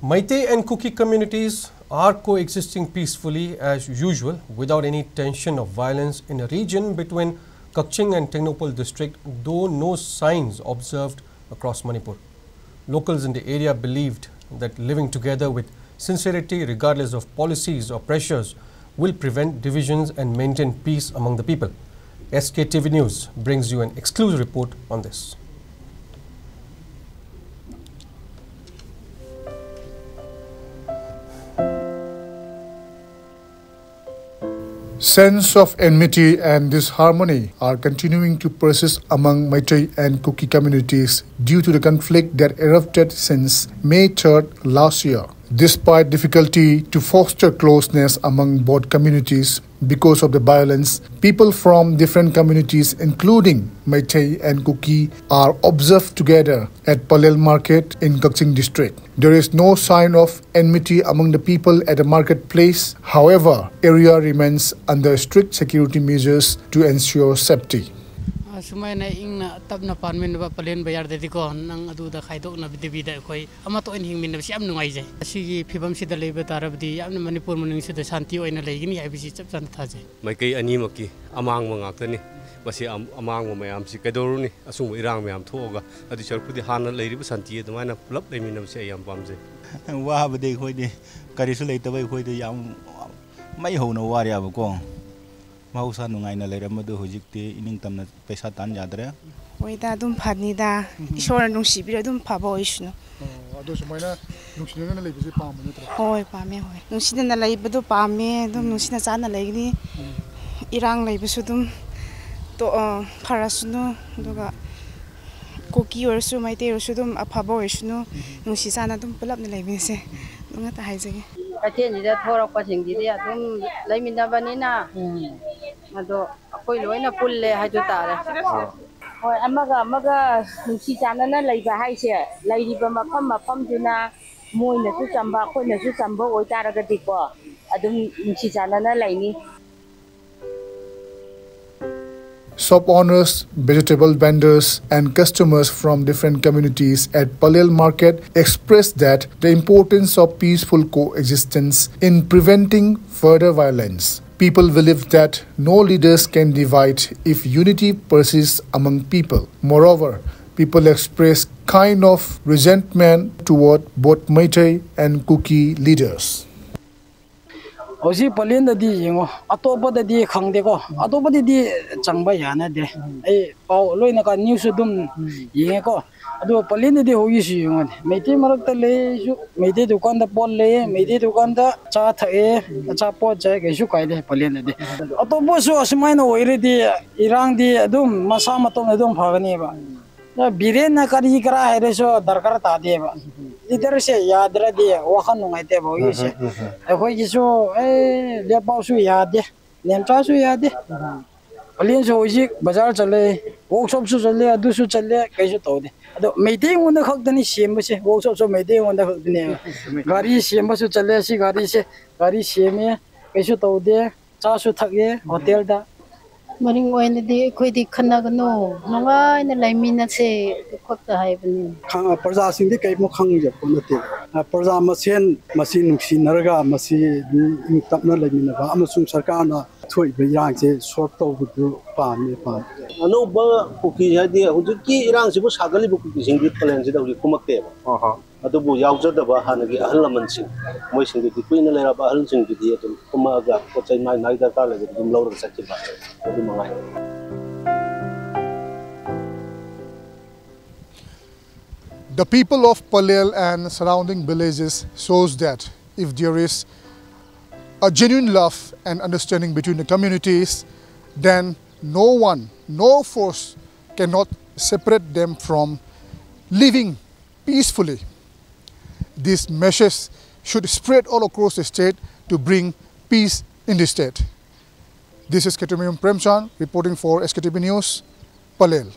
Meitei and Kuki communities are coexisting peacefully as usual without any tension of violence in a region between Kaching and Tengnoupal district, though no signs observed across Manipur. Locals in the area believed that living together with sincerity regardless of policies or pressures will prevent divisions and maintain peace among the people. SKTV News brings you an exclusive report on this. Sense of enmity and disharmony are continuing to persist among Meitei and Kuki communities due to the conflict that erupted since May 3rd last year. Despite difficulty to foster closeness among both communities because of the violence, people from different communities including Meitei and Kuki are observed together at Pallel market in Kaching district. There is no sign of enmity among the people at the marketplace. However, area remains under strict security measures to ensure safety. Sumay na ing na tab na panmin ba Pallel bayar dedi ko nang adu da khaidok na bida khoi ama to hing min si am nungai je si phibam si da leba tarabdi yam na Manipur muning si da shanti oina leigini ai bisi chap chan tha je mai kai ani maki amang ma ngak tani masi amang ma mayam si kaidoru ni asung irang mayam thoga adi charpudi hana leiri ba shanti adumai na pulap leimin si ayam pamje wa ba de khoi de kari su leita bai khoi de yam mai ho na wa ya ba ko Mausa nungai na lera madu hojikte ining tamna pesa tan yadre oida dum phani da ishora nung sibira dum phabo ishnu ado sumaina nungsina na leibisi pam ne tra hoi pame hoi nungsina na leibadu pame dum nungsina chana leigni irang leibisu dum to pharasunu duga Kuki orsu Meitei orsu dum aphabo ishnu nungsi chana dum pulap na leibise dunga ta haijege Kachin jida thorak pasing jida dum leiminda banina ado akoi loina pulle haju tare hoi amaga nungsi chana na leiba haise leiriba mafam duna moina su chamba khoina su chamba oi taraga diko adum nungsi chana na leini. Shop owners, vegetable vendors and customers from different communities at Pallel market expressed that the importance of peaceful coexistence in preventing further violence. People believe that no leaders can divide if unity persists among people. Moreover, people express kind of resentment toward both Meitei and Kuki leaders. Osi Pallel da di yengo atopa da di khangde ko atopa di changba yana de ai pau loina ka news dum yenge ko adu Pallel di hoyi si yengo Meitei marak ta le ju Meitei dukan da pol le Meitei dukan da cha thae cha po ja ge su kai de Pallel de atopa su asmai na oire di irang di dum masa matom dum phagani ba na biren na kari kara hai so darkar ta de ba इधर से याद रह दिए वहाँ नुंगाते बहु इसे कोई किसो ले पासु याद है नेमचासु याद है Pallel से उसी बाजार चले वर्कशॉप से चले अदुसु चले कैसे तो दे अदो Meitei उन्हें खक्तनी सेम से वर्कशॉप से Meitei उन्हें खक्तनी गाड़ी सेम से चले ऐसी गाड़ी सेम है कैसे तो दे चासु थके होटल दा Maring oina di koi di khana gano nongai na laimina se khokta hai bani parja sing di kai mo khang je pon te parja masen masi nungsi narga masi tapna laimina ba amasung sarkar na thoi be yang je sort to bu pa me pa ano ba Kuki ha di hujiki irang sibu sagali bu Kuki sing di Pallel ji da uri kumak te ba adu bu yaujad da ba hanagi ahal laman sing moi sing di kuina lera ba ahal sing di atu kuma ga ko chai nai da ka le dum lawr sa chi ba adu mangai. The people of Pallel and surrounding villages shows that if there is a genuine love and understanding between the communities, then no force cannot separate them from living peacefully. This message should spread all across the state to bring peace in the state. This is SKTV Premchan reporting for SKTV News, Pallel.